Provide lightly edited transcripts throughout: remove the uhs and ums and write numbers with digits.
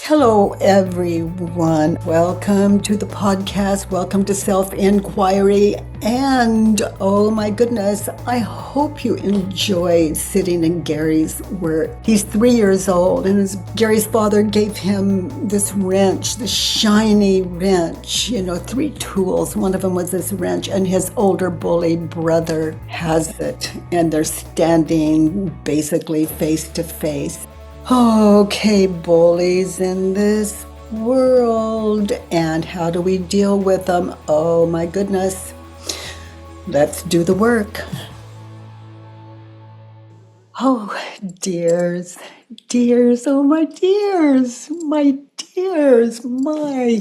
Hello, everyone. Welcome to the podcast. Welcome to Self-Inquiry. And oh my goodness, I hope you enjoyed sitting in Gary's work. He's 3 years old, and Gary's father gave him this wrench, this shiny wrench, 3 tools. One of them was this wrench, and his older bully brother has it. And they're standing basically face to face. Okay, bullies in this world, and how do we deal with them? Oh my goodness. Let's do the work. Oh, dears, oh my dears, my dears, my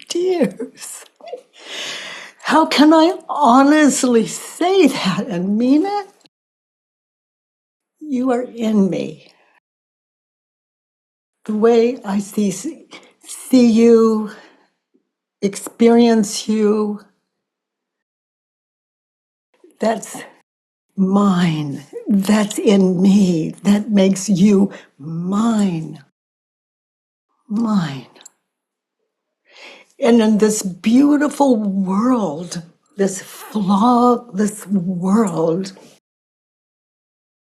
dears. How can I honestly say that and mean it? You are in me. The way I see you, experience you, that's mine. That's in me. That makes you mine. Mine. And in this beautiful world, this flawless world,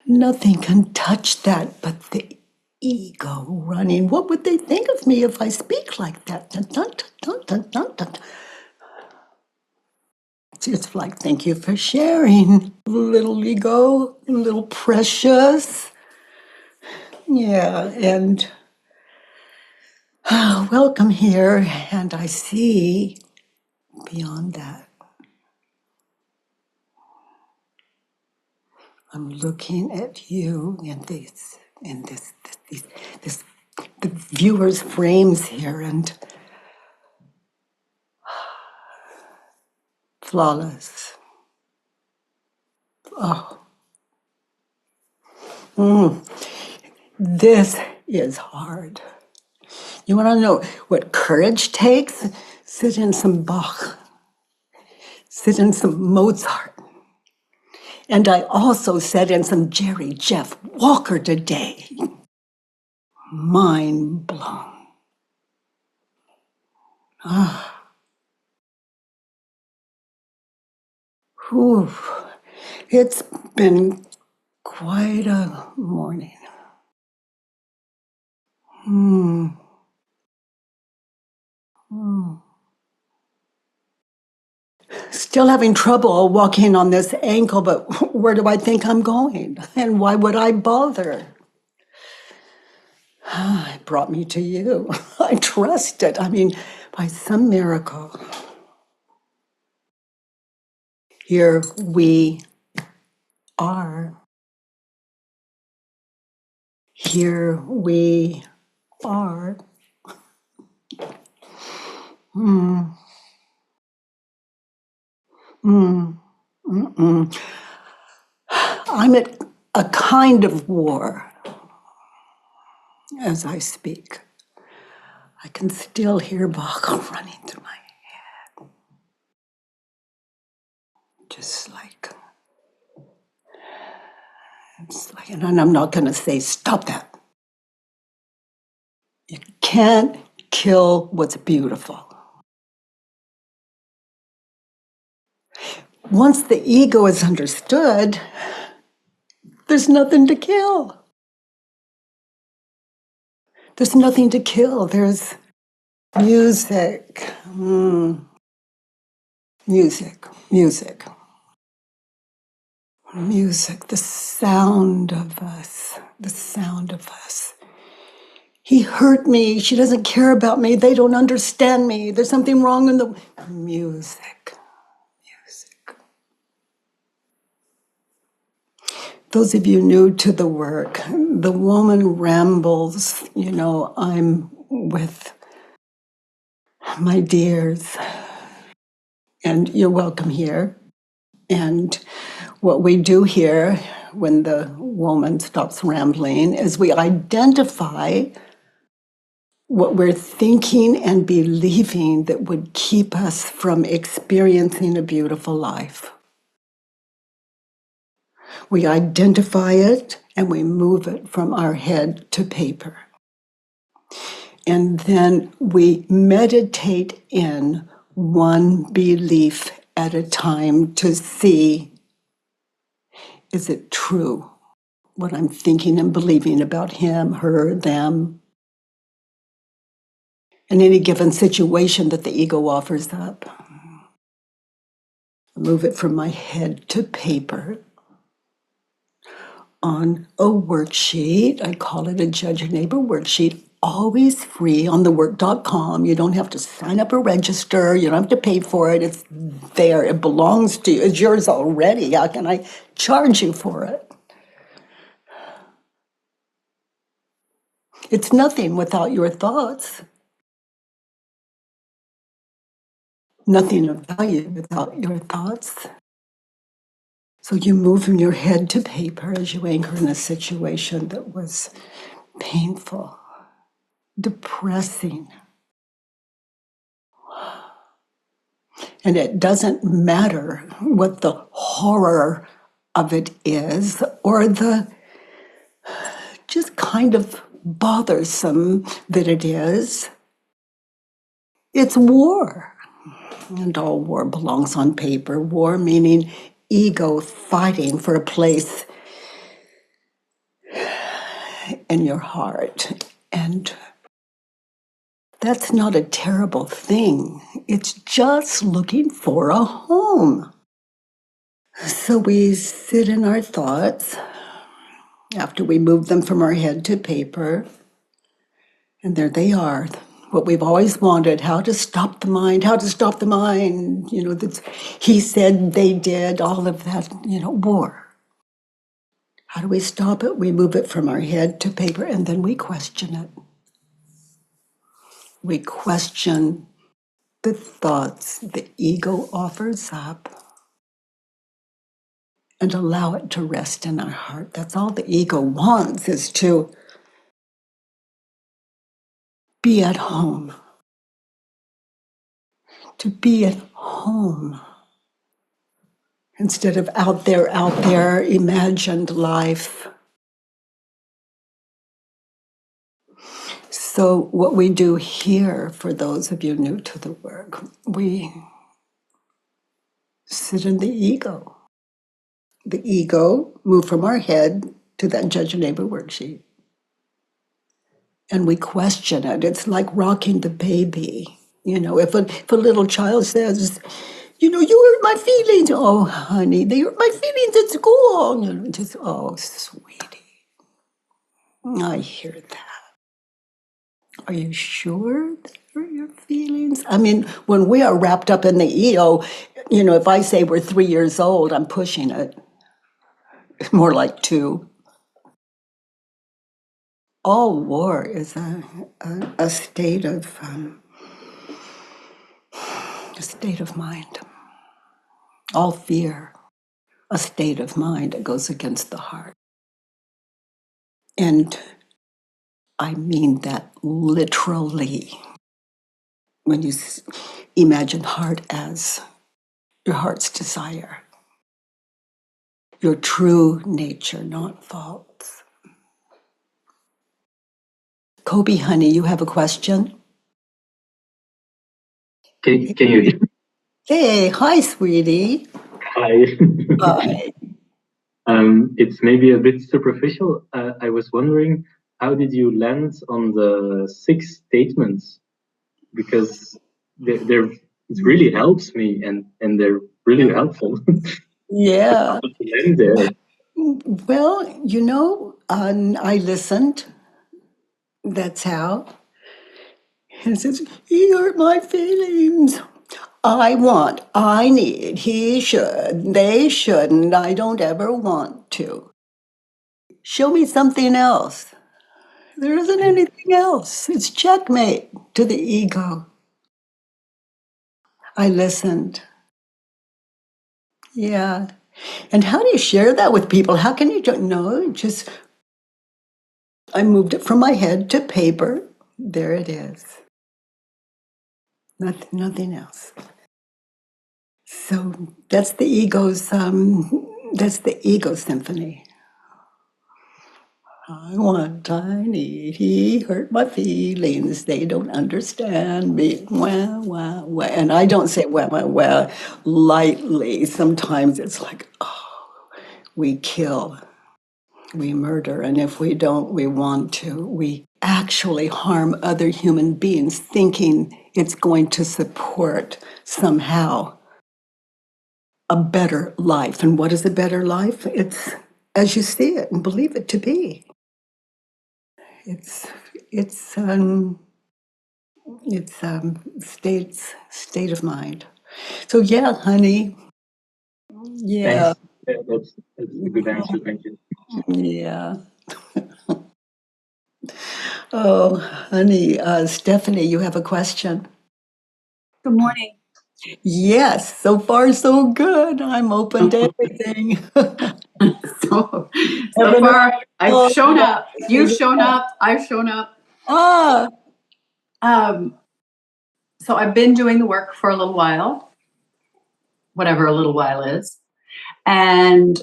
nothing can touch that but the ego running. What would they think of me if I speak like that? Dun, dun, dun, dun, dun, dun. It's like, thank you for sharing, little ego, little precious. Yeah, and welcome here. And I see beyond that. I'm looking at you in the viewers' frames here, and flawless. Oh, this is hard. You want to know what courage takes? Sit in some Bach. Sit in some Mozart. And I also sat in some Jerry Jeff Walker today. Mind blown. Whew. It's been quite a morning. Still having trouble walking on this ankle, but where do I think I'm going? And why would I bother? It brought me to you. I trust it. By some miracle. Here we are. Here we are. I'm at a kind of war as I speak. I can still hear Bach running through my head. Just like, and I'm not going to say, stop that. You can't kill what's beautiful. Once the ego is understood, there's nothing to kill. There's nothing to kill. There's music. Music, the sound of us. He hurt me. She doesn't care about me. They don't understand me. There's something wrong in the music. Those of you new to the work, the woman rambles, I'm with my dears, and you're welcome here. And what we do here when the woman stops rambling is we identify what we're thinking and believing that would keep us from experiencing a beautiful life. We identify it and we move it from our head to paper. And then we meditate in one belief at a time to see, is it true what I'm thinking and believing about him, her, them, in any given situation that the ego offers up? Move it from my head to paper on a worksheet. I call it a Judge Your Neighbor worksheet, always free on thework.com. You don't have to sign up or register. You don't have to pay for it. It's there. It belongs to you. It's yours already. How can I charge you for it? It's nothing without your thoughts. Nothing of value without your thoughts. So you move from your head to paper as you anchor in a situation that was painful, depressing. And it doesn't matter what the horror of it is or the just kind of bothersome that it is. It's war. And all war belongs on paper. War meaning ego fighting for a place in your heart. And that's not a terrible thing. It's just looking for a home. So we sit in our thoughts after we move them from our head to paper. And there they are. What we've always wanted, how to stop the mind, how to stop the mind. You know, that's, he said, they did, all of that, war. How do we stop it? We move it from our head to paper and then we question it. We question the thoughts the ego offers up and allow it to rest in our heart. That's all the ego wants, is to be at home. To be at home. Instead of out there, imagined life. So what we do here, for those of you new to the work, we sit in the ego. The ego, move from our head to that Judge Your Neighbor worksheet. And we question it. It's like rocking the baby. If a little child says, you hurt my feelings. Oh, honey, they hurt my feelings at school. Just, oh, sweetie, I hear that. Are you sure they hurt your feelings? I mean, when we are wrapped up in the ego, if I say we're 3 years old, I'm pushing it. It's more like 2. All war is a state of mind. All fear, a state of mind that goes against the heart. And I mean that literally. When you imagine heart as your heart's desire, your true nature, not false. Kobe, honey, you have a question? Can you hear me? Hey, hi, sweetie. Hi. Hi. It's maybe a bit superficial. I was wondering, how did you land on the 6 statements? Because it really helps me, and they're really helpful. Yeah. How did you land there? Well, I listened. That's how. And it says, he hurt my feelings. I want, I need, he should, they shouldn't, I don't ever want to. Show me something else. There isn't anything else. It's checkmate to the ego. I listened. Yeah. And how do you share that with people? How can you don't know? Just, I moved it from my head to paper. There it is. Nothing else. So that's the ego symphony. I want tiny. He hurt my feelings. They don't understand me. Wah, wah, wah. And I don't say wah, wah, wah lightly. Sometimes it's like, oh, we kill, we murder. And if we don't, we want to. We actually harm other human beings thinking it's going to support somehow a better life. And what is a better life? It's as you see it and believe it to be. It's it's um it's state of mind. So yeah, honey. Yeah, Thanks. That's a good answer. Thank you. yeah. Oh, honey, Stephanie, you have a question? Good morning. Yes, so far so good. I'm open to everything. So Heaven far, I've or shown up. You've hell. shown up. I've shown up. Ah, So I've been doing the work for a little while, whatever a little while is. And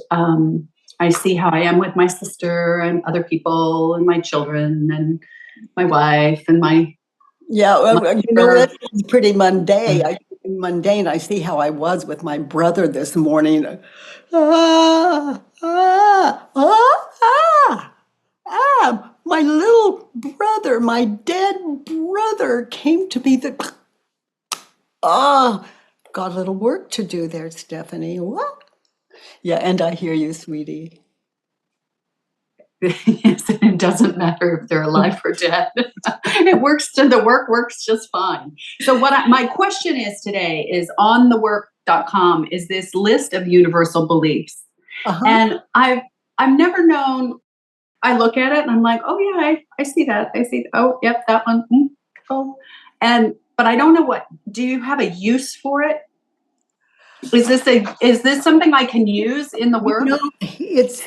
I see how I am with my sister and other people and my children and my wife and my yeah, well, you know, mother. it's pretty mundane. I see how I was with my brother this morning. Ah, ah, ah, ah, my little brother, my dead brother came to me. Got a little work to do there, Stephanie. What? Yeah, and I hear you, sweetie. Yes, it doesn't matter if they're alive or dead. It works. The work works just fine. So my question is today is on thework.com is this list of universal beliefs. Uh-huh. And I've never known. I look at it and I'm like, oh yeah, I see that. I see. Oh, yep, that one. Oh, but I don't know what. Do you have a use for it? Is this something I can use in the work? It's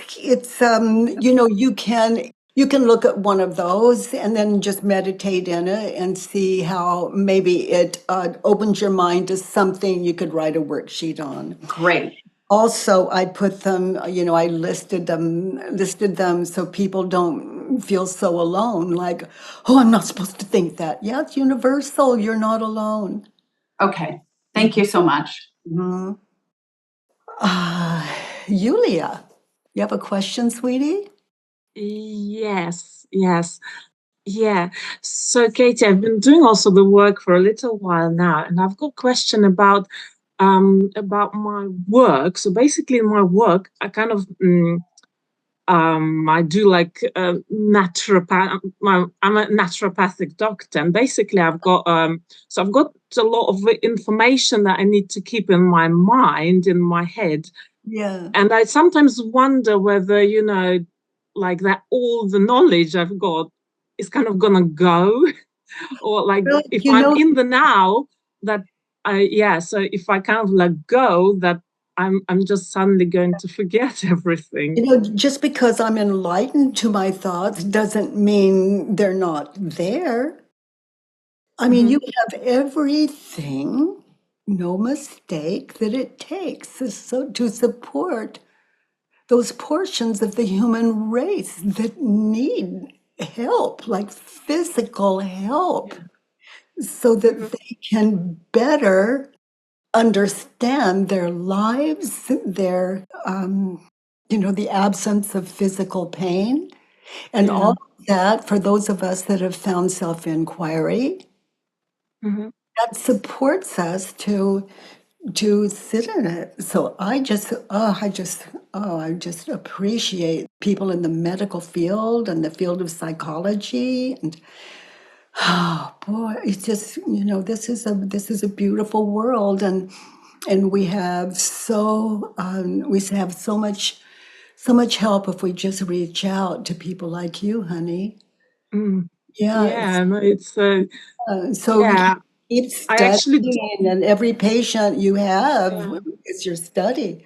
you can look at one of those and then just meditate in it and see how maybe it opens your mind to something you could write a worksheet on. Great. Also, I put them, I listed them so people don't feel so alone, like, oh, I'm not supposed to think that. Yeah, it's universal. You're not alone. Okay. Thank you so much. Mm-hmm. Yulia, you have a question, sweetie? Yes, yes. Yeah. So, Katie, I've been doing also the work for a little while now, and I've got a question about my work. So basically, in my work, I kind of I do like naturopath. I'm a naturopathic doctor, and basically, I've got a lot of information that I need to keep in my mind, in my head. Yeah. And I sometimes wonder whether, like that all the knowledge I've got is kind of gonna go, or like Well, if I'm in the now, so if I kind of let go, that I'm just suddenly going to forget everything. just because I'm enlightened to my thoughts doesn't mean they're not there. I mean, you have everything, no mistake, that it takes to support those portions of the human race that need help, like physical help, so that they can better understand their lives, the absence of physical pain, and all of that for those of us that have found self-inquiry. Mhm. That supports us to sit in it. So I just appreciate people in the medical field and the field of psychology, and oh boy, it's just this is a beautiful world, and we have so much help if we just reach out to people like you, honey. Mm. Yeah, Yeah, no, so yeah. keep I actually, studying, and every patient you have yeah, is your study.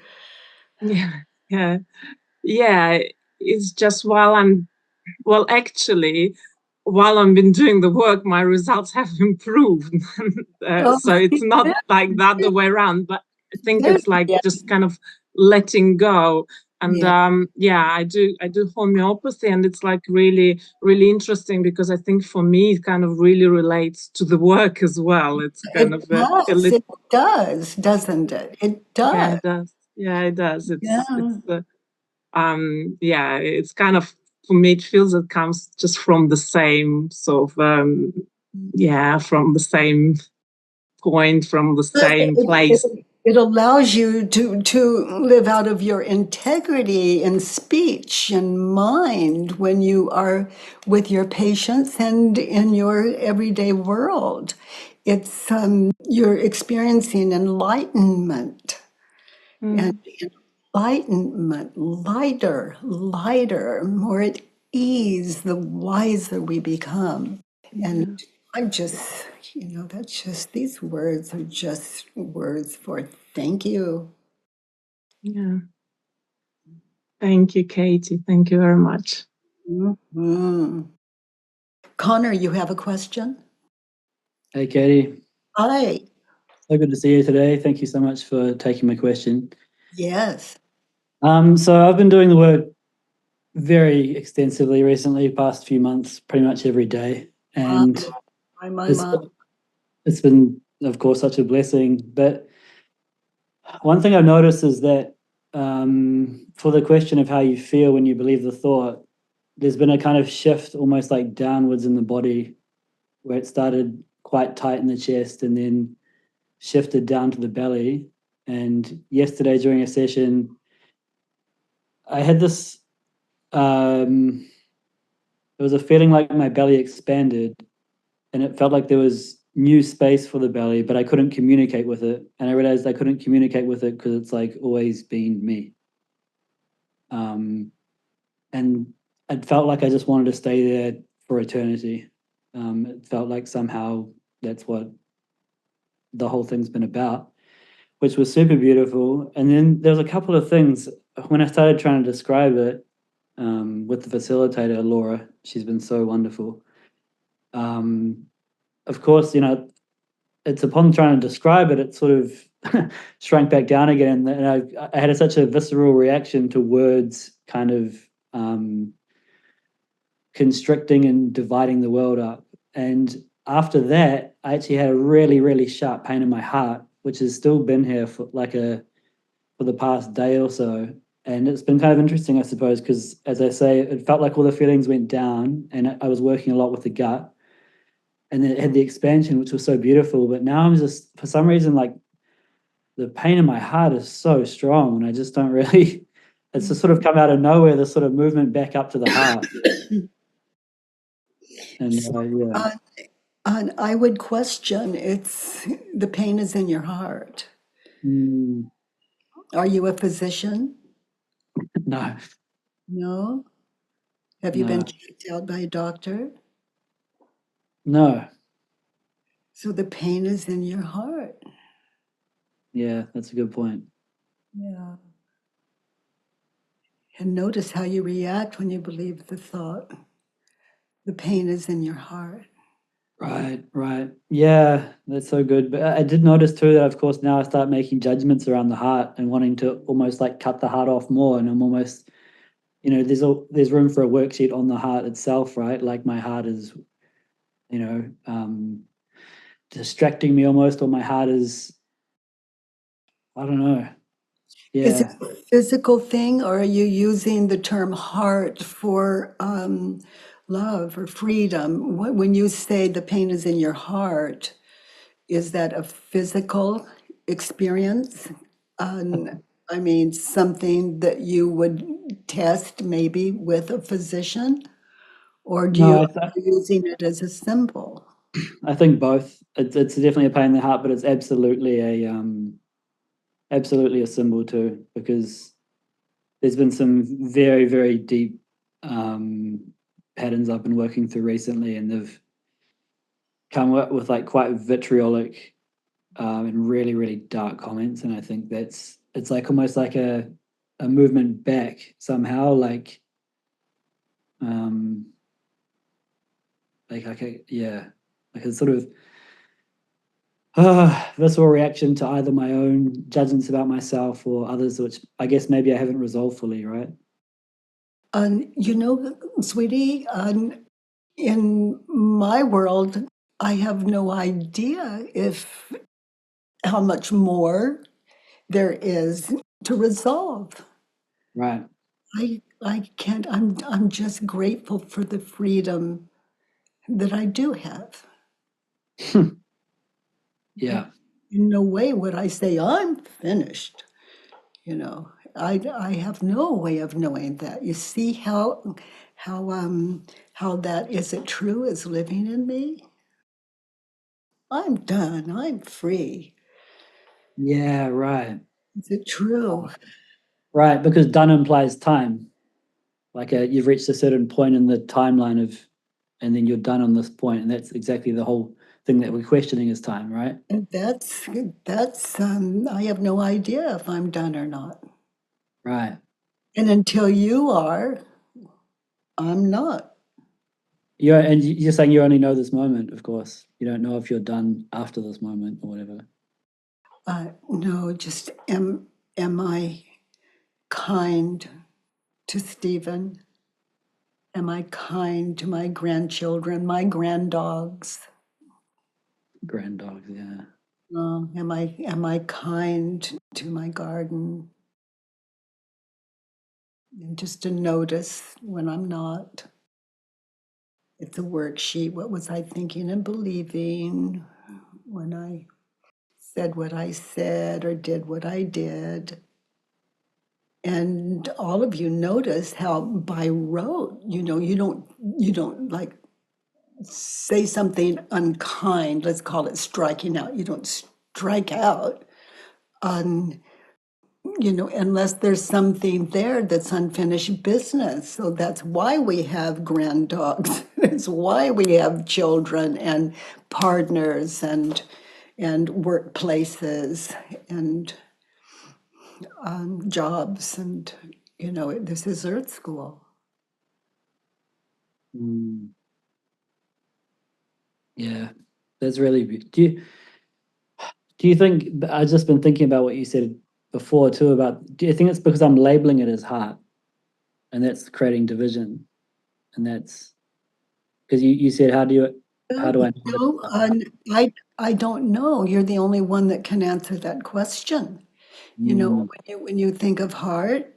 yeah, yeah, yeah. It's just actually, while I've been doing the work, my results have improved. Oh, So it's not good, like that the way around, but I think good. it's like Yeah. just kind of letting go. And Yeah. I do homeopathy, and it's like really, really interesting because I think for me it kind of really relates to the work as well. It's kind of a little, It does, doesn't it? It yeah, does. it does. Yeah, it does. Yeah. Yeah, it's kind of, for me it feels it comes just from the same sort of yeah, from the same point, from the same place. It allows you to live out of your integrity in speech and mind when you are with your patients and in your everyday world. It's you're experiencing enlightenment, and Mm, enlightenment, lighter, more at ease, the wiser we become. And yeah, I just, that's just, these words are just words for thank you. yeah. Thank you, Katie. Thank you very much. Mhm. Connor, you have a question? Hey, Katie. Hi. So good to see you today. Thank you so much for taking my question. Yes. So I've been doing the work very extensively recently, past few months, pretty much every day, and My, it's my. it's been, of course, such a blessing. But one thing I've noticed is that for the question of how you feel when you believe the thought, there's been a kind of shift, almost like downwards in the body, where it started quite tight in the chest and then shifted down to the belly. And yesterday during a session, I had this it was a feeling like my belly expanded, and it felt like there was new space for the belly, but I couldn't communicate with it. And I realized I couldn't communicate with it because it's like always been me. And it felt like I just wanted to stay there for eternity. It felt like somehow that's what the whole thing's been about, which was super beautiful. And then there was a couple of things when I started trying to describe it with the facilitator, Laura. She's been so wonderful. Of course, it's upon trying to describe it, it sort of shrank back down again. And I had such a visceral reaction to words kind of constricting and dividing the world up. And after that, I actually had a really, really sharp pain in my heart, which has still been here for for the past day or so. And it's been kind of interesting, I suppose, because as I say, it felt like all the feelings went down, and I was working a lot with the gut, and then it had the expansion, which was so beautiful. But now I'm just, for some reason, like the pain in my heart is so strong, and I just don't really. It's just sort of come out of nowhere. This sort of movement back up to the heart, and yeah. Uh, and I would question, it's the pain is in your heart. Mm, Are you a physician? no, No. Have you been no, checked out by a doctor? no. So the pain is in your heart. Yeah, that's a good point. Yeah. And notice how you react when you believe the thought. The pain is in your heart. Right, right. Yeah, that's so good. But I did notice too that, of course, now I start making judgments around the heart and wanting to almost like cut the heart off more. And I'm almost, there's room for a worksheet on the heart itself, right? Like my heart is, you know, distracting me almost, or my heart is, I don't know. Is it Yeah. a physical thing, or are you using the term heart for love or freedom? When you say the pain is in your heart, is that a physical experience? I mean, something that you would test maybe with a physician, or do No, you are you using it as a symbol? I think both. It's definitely a pain in the heart, but it's absolutely a symbol too, because there's been some very, very deep patterns I've been working through recently, and they've come up with like quite vitriolic and really, really dark comments. And I think it's like almost like a movement back somehow, um, like yeah, like a sort of visceral reaction to either my own judgments about myself or others, which I guess maybe I haven't resolved fully, right? Sweetie, in my world, I have no idea if how much more there is to resolve. Right. I can't. I'm just grateful for the freedom that I do have. Yeah. In no way would I say I'm finished. I have no way of knowing that. You see how that isn't true is living in me. I'm done. I'm free. Yeah, right. Is it true? Right, because done implies time. Like you've reached a certain point in the timeline and then you're done on this point, and that's exactly the whole thing that we're questioning is time, right? And that's I have no idea if I'm done or not. Right. And until you are, I'm not. You're saying you only know this moment, of course. You don't know if you're done after this moment or whatever. No, just am I kind to Stephen? Am I kind to my grandchildren, my granddogs? Grand dogs, yeah. Am I kind to my garden? And just to notice when I'm not. It's a worksheet. What was I thinking and believing when I said what I said or did what I did? And all of you notice how by rote, you don't like say something unkind. Let's call it striking out. You don't strike out on, unless there's something there that's unfinished business. So that's why we have grand dogs. It's why we have children and partners and workplaces and jobs. And, this is Earth School. Mm. Yeah, that's really do you think I've just been thinking about what you said before too about do you think it's because I'm labeling it as heart and that's creating division and that's because you said how do I know I don't know. You're the only one that can answer that question. Mm, When you think of heart,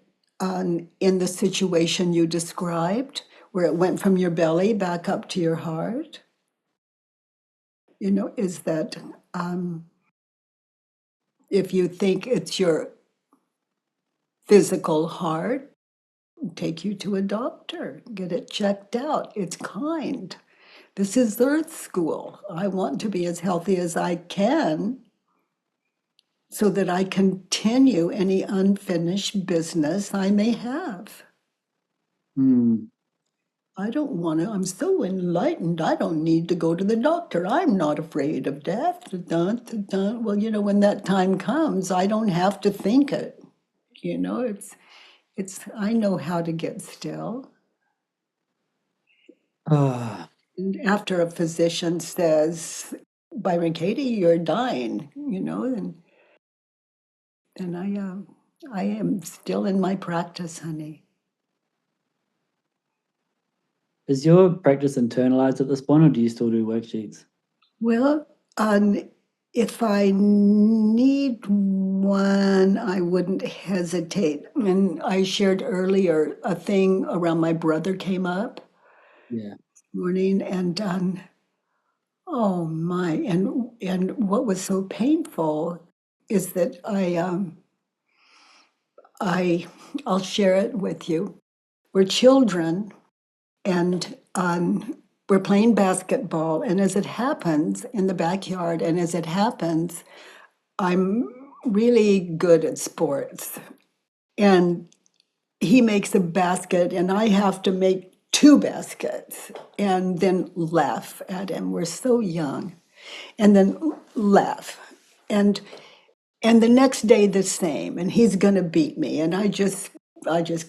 in the situation you described, where it went from your belly back up to your heart, is that if you think it's your physical heart, take you to a doctor, get it checked out. It's kind. This is Earth School. I want to be as healthy as I can so that I continue any unfinished business I may have. mm, I don't want to, I'm so enlightened. I don't need to go to the doctor. I'm not afraid of death. Dun, dun, dun. Well, when that time comes, I don't have to think it. I know how to get still. ah, And after a physician says, Byron Katie, you're dying, and I am still in my practice, honey. is your practice internalized at this point or do you still do worksheets? Well, if I need one, I wouldn't hesitate. And I shared earlier a thing around my brother came up Yeah. this morning, and oh my, and what was so painful is that I'll share it with you. We're children, and we're playing basketball, and as it happens in the backyard, and as it happens, I'm really good at sports. And he makes a basket, and I have to make two baskets and then laugh at him. We're so young. And then laugh. And the next day the same, and he's going to beat me, and I just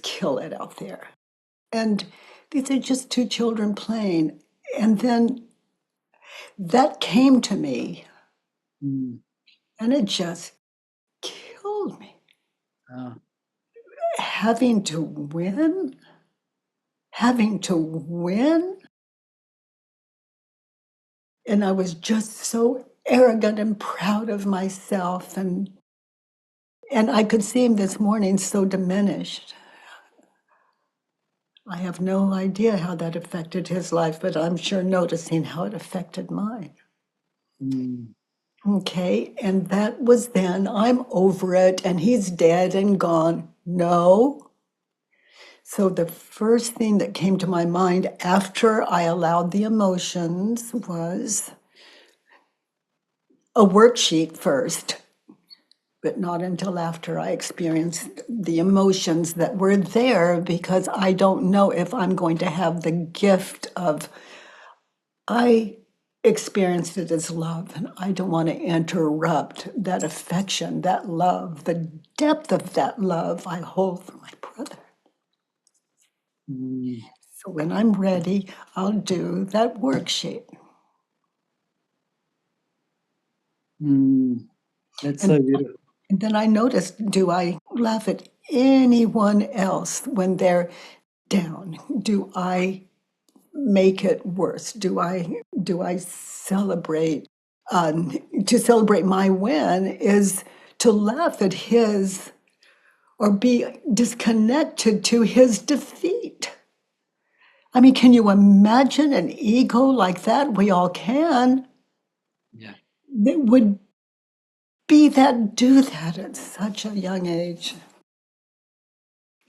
kill it out there. And these are just two children playing. And then that came to me Mm. And it just killed me. Oh. Having to win? Having to win? And I was just so arrogant and proud of myself. And I could see him this morning so diminished. I have no idea how that affected his life, but I'm sure noticing how it affected mine. Mm. Okay, and that was then. I'm over it, and he's dead and gone. No. So the first thing that came to my mind after I allowed the emotions was a worksheet first, but not until after I experienced the emotions that were there, because I don't know if I'm going to have the gift of, I experienced it as love, and I don't want to interrupt that affection, that love, the depth of that love I hold for my brother. Mm. So when I'm ready, I'll do that worksheet. Mm. That's so beautiful. And then I noticed, do I laugh at anyone else when they're down? Do I make it worse? Do I celebrate? To celebrate my win is to laugh at his or be disconnected to his defeat. I mean, can you imagine an ego like that? We all can. Yeah. That would do that at such a young age.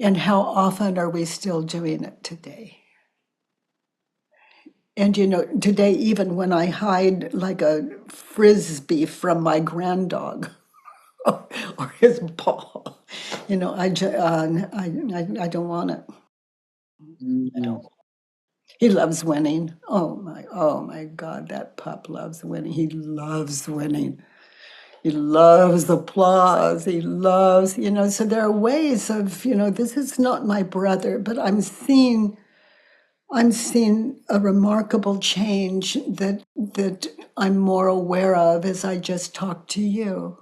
And how often are we still doing it today? And today, even when I hide like a frisbee from my granddog or his ball, I don't want it. I don't. Mm. He loves winning. Oh my God, that pup loves winning. He loves winning. He loves applause. He loves, so there are ways of, this is not my brother, but I'm seeing a remarkable change that I'm more aware of as I just talked to you.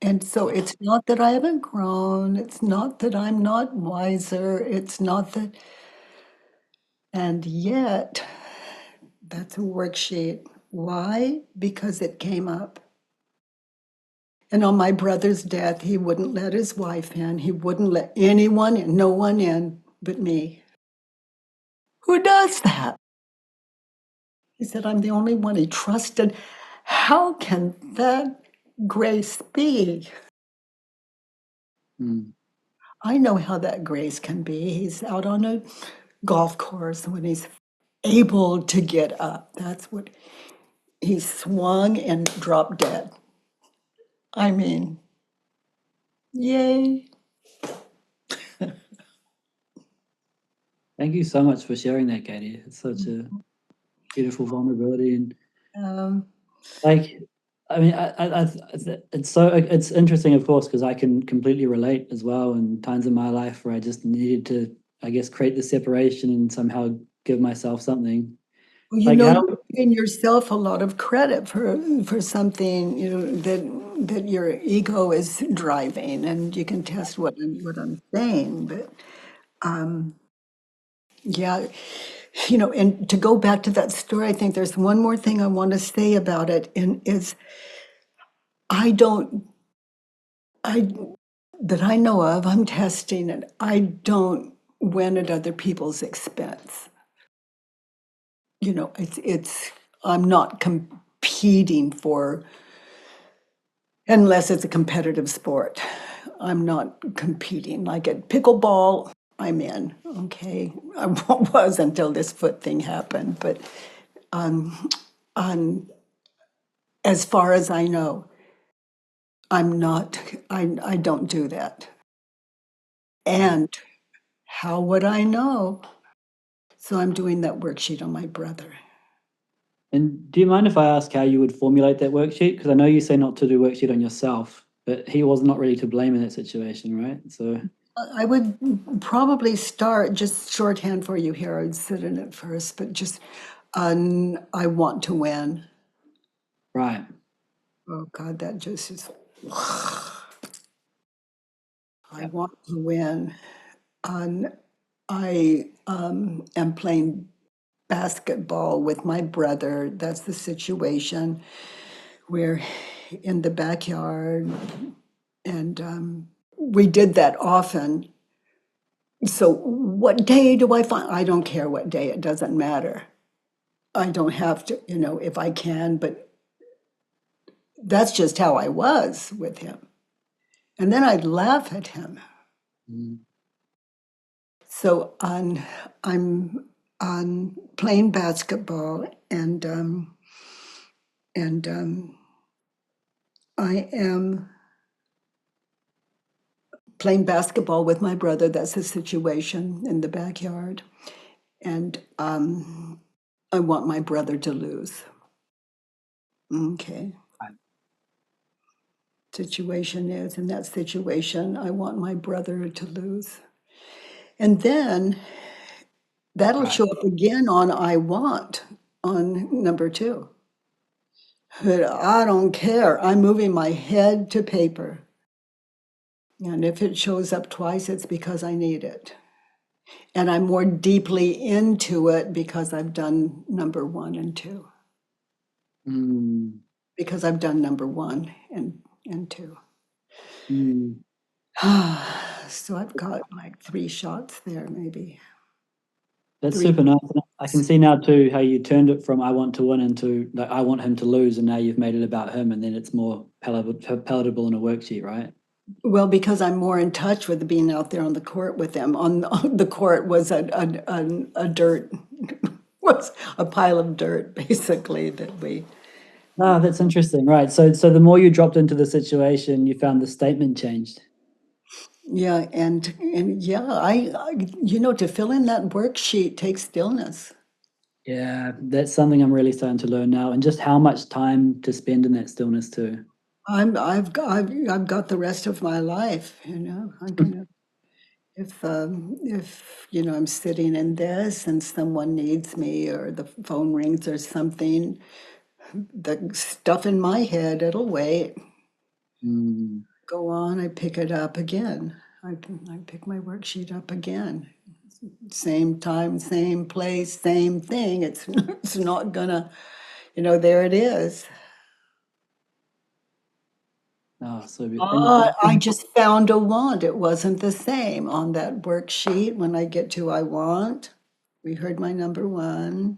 And so it's not that I haven't grown. It's not that I'm not wiser. It's not that, and yet that's a worksheet. Why? Because it came up. And on my brother's death, he wouldn't let his wife in. He wouldn't let anyone in, no one in but me. Who does that? He said, I'm the only one he trusted. How can that grace be? Mm. I know how that grace can be. He's out on a golf course when he's able to get up. That's what he swung and dropped dead. I mean, yay. Thank you so much for sharing that, Katie. It's such a beautiful vulnerability, and Um, like, I mean, it's interesting, of course, because I can completely relate as well. In times in my life where I just needed to, I guess, create the separation and somehow give myself something. well, Like how? you're giving yourself a lot of credit for something, that your ego is driving, and you can test what I'm saying. But yeah, and to go back to that story, I think there's one more thing I want to say about it, and is I don't, I that I know of, I'm testing it. I don't win at other people's expense. It's I'm not competing for, unless it's a competitive sport. I'm not competing. Like at pickleball, I'm in. Okay, I was until this foot thing happened, but on as far as I know, I'm not. I don't do that. And how would I know? So I'm doing that worksheet on my brother. And do you mind if I ask how you would formulate that worksheet? Because I know you say not to do worksheet on yourself, but he was not really to blame in that situation, right? So I would probably start just shorthand for you here. I'd sit in it first, but just I want to win. right. Oh God, that just is. I Yep. want to win. I am playing basketball with my brother. That's the situation. We're in the backyard, and we did that often. So, what day do I find? I don't care what day, it doesn't matter. I don't have to, if I can, but that's just how I was with him. And then I'd laugh at him. Mm. So I'm playing basketball, and I am playing basketball with my brother. That's the situation in the backyard, and I want my brother to lose. Okay. Right. Situation is, in that situation, I want my brother to lose, and then that'll Right. show up again on I want on number 2. But I don't care. I'm moving my head to paper. And if it shows up twice, it's because I need it. And I'm more deeply into it because I've done number 1 and 2. Mm. Because I've done number 1 and 2. Mm. So I've got like 3 shots there, maybe. That's 3. super nice. And I can see now too how you turned it from I want to win into like I want him to lose, and now you've made it about him, and then it's more palatable in a worksheet, right? Well, because I'm more in touch with being out there on the court with them. On the court was a dirt, was a pile of dirt, basically, that we. Ah, that's interesting. Right. So the more you dropped into the situation, you found the statement changed. Yeah, and yeah, to fill in that worksheet takes stillness. Yeah, that's something I'm really starting to learn now, and just how much time to spend in that stillness too. I've got the rest of my life, I'm gonna if I'm sitting in this and someone needs me or the phone rings or something, the stuff in my head, it'll wait. Mm. Go on, I pick it up again. I pick my worksheet up again. Same time, same place, same thing. It's not gonna, there it is. Oh, so good. And I just found a want. It wasn't the same on that worksheet. When I get to I want, we heard my number 1.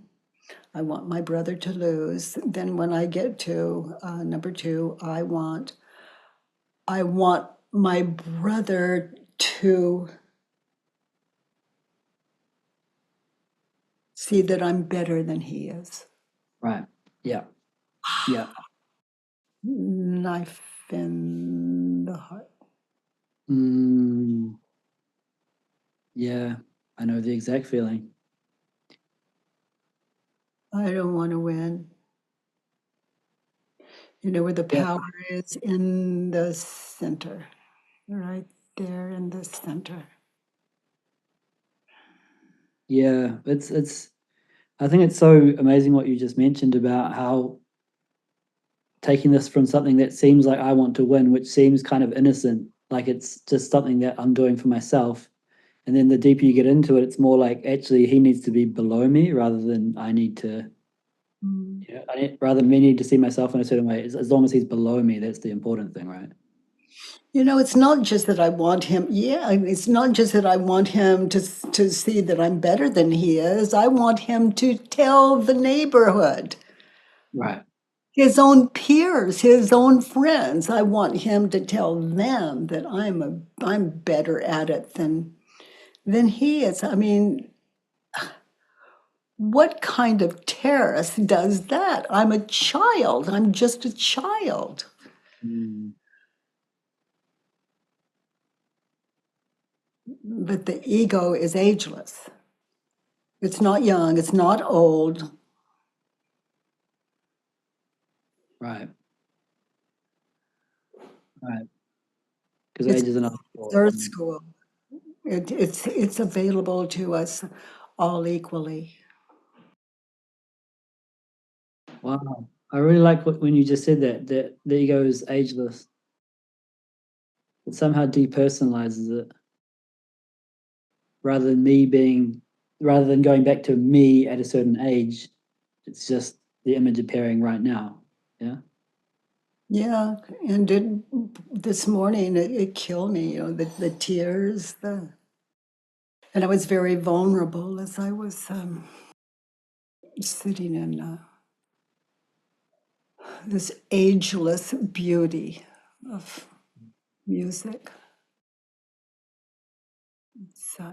I want my brother to lose. Then when I get to number 2, I want my brother to see that I'm better than he is. right. Yeah. Yeah. Knife in the heart. Mm. Yeah. I know the exact feeling. I don't want to win. Where the Yeah. power is in the center, right there in the center. Yeah. It's I think it's so amazing what you just mentioned about how taking this from something that seems like I want to win, which seems kind of innocent, like it's just something that I'm doing for myself. And then the deeper you get into it, it's more like actually he needs to be below me rather than I need to, Mm. rather than me need to see myself in a certain way. As long as he's below me, that's the important thing, right? It's not just that I want him. Yeah, it's not just that I want him to see that I'm better than he is. I want him to tell the neighborhood, Right. his own peers, his own friends. I want him to tell them that I'm better at it than he is. I mean, what kind of terrorist does that? I'm a child. I'm just a child. Mm. But the ego is ageless. It's not young, it's not old. Right. Right. Because It's age is another sport. Earth School. It's available to us all equally. Wow. I really like when you just said that the ego is ageless. It somehow depersonalizes it rather than going back to me at a certain age. It's just the image appearing right now. Yeah. Yeah, and this morning it killed me, the tears, and I was very vulnerable as I was sitting in this ageless beauty of music. So,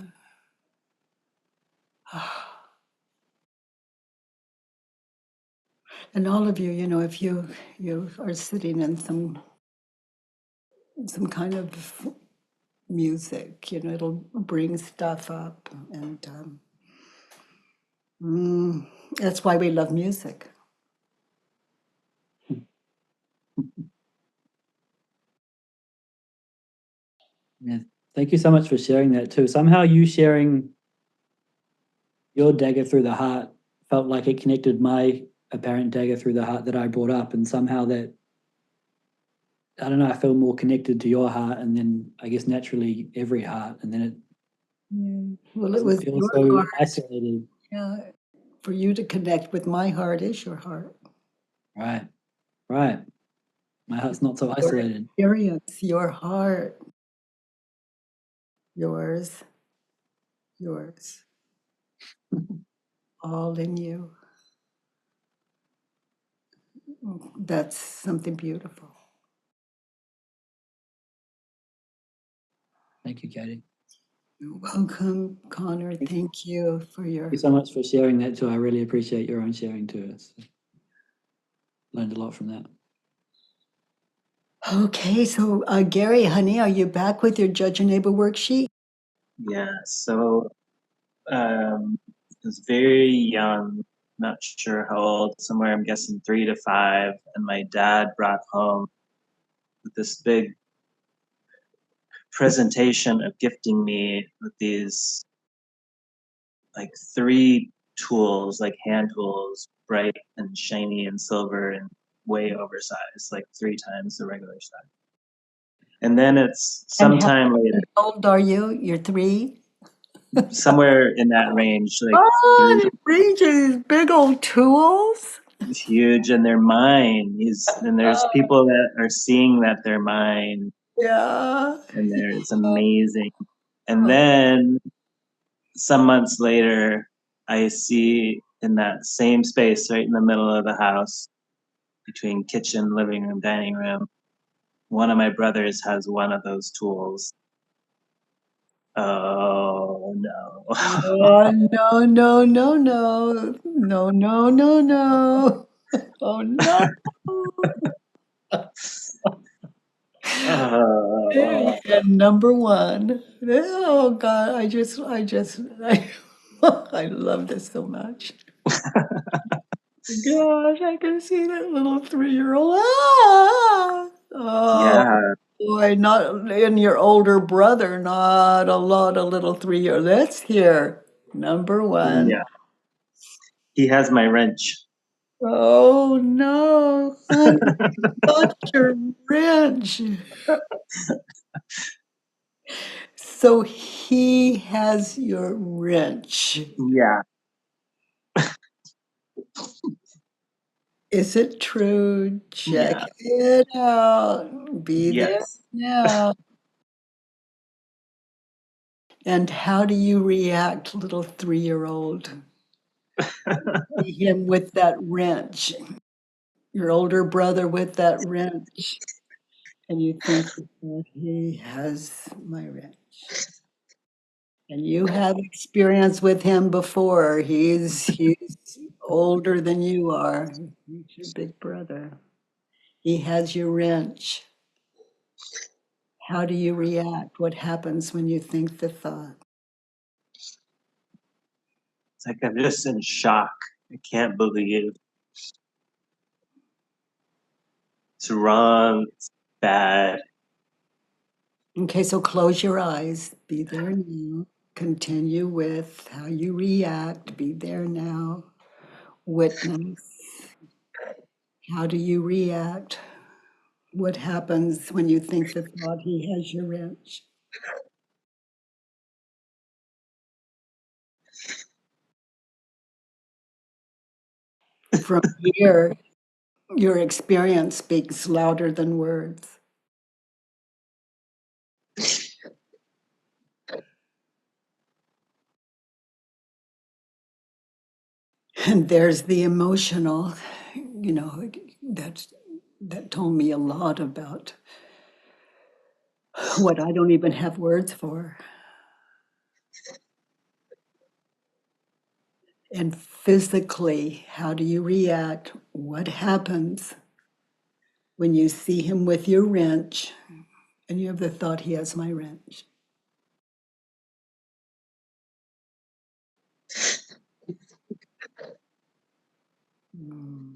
and all of you, if you are sitting in some kind of music, it'll bring stuff up, and that's why we love music. Yeah. Thank you so much for sharing that too. Somehow you sharing your dagger through the heart felt like it connected my apparent dagger through the heart that I brought up, and somehow that, I don't know, I feel more connected to your heart, and then I guess naturally every heart, and then it Well, it doesn't was feel your so heart. isolated. Yeah, for you to connect with my heart is your heart. Right. My heart's not so Your isolated. experience, your heart, yours, all in you. That's something beautiful. Thank you, Katie. You're welcome, Connor. Thank you for your. Thank you so much for sharing that too. I really appreciate your own sharing too. Learned a lot from that. Okay, so Gary, honey, are you back with your Judge and Neighbor worksheet? Yeah, so I was very young, not sure how old, somewhere I'm guessing 3 to 5, and my dad brought home with this big presentation of gifting me with these like 3 tools, like hand tools, bright and shiny and silver and way oversized, like 3 times the regular size. And then it's And how sometime later, old are you? You're 3? somewhere in that range, like Oh, 3, it brings you these big old tools. is huge and they're mine. And there's people that are seeing that they're mine, Yeah. and it's amazing. And then some months later, I see in that same space right in the middle of the house between kitchen, living room, dining room, one of my brothers has one of those tools. Oh no. Oh, no, no, no, no. No, no, no, no. Oh, no. And number 1. Oh, God, I love this so much. Gosh, I can see that little 3-year-old. Ah! Oh, Yeah, boy, not in your older brother, not a lot of little 3-year. Let's hear number 1. yeah. He has my wrench. Oh, no, honey, not your wrench. So he has your wrench. Yeah, Is it true? Check yeah, it out. Be there yes. now. And how do you react, little 3-year-old? See him with that wrench, your older brother with that wrench, and you think, "Well, he has my wrench." And you have experience with him before. He's older than you are. He's your big brother. He has your wrench. How do you react? What happens when you think the thought? It's like I'm just in shock. I can't believe it's wrong, it's bad. Okay, so close your eyes. Be there now. Continue with how you react. Be there now. Witness. How do you react? What happens when you think the thought he has your wrench? From here, your experience speaks louder than words. And there's the emotional, that told me a lot about what I don't even have words for. And physically, how do you react? What happens when you see him with your wrench and you have the thought he has my wrench? Mm.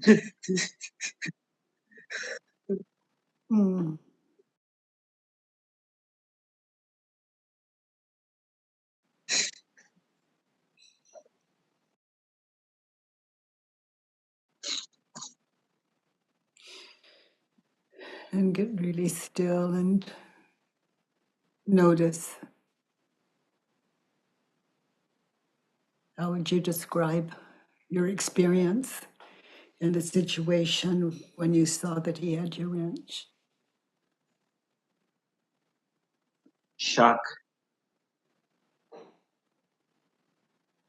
Mm. And get really still and notice. How would you describe your experience in the situation when you saw that he had your wrench? Shock,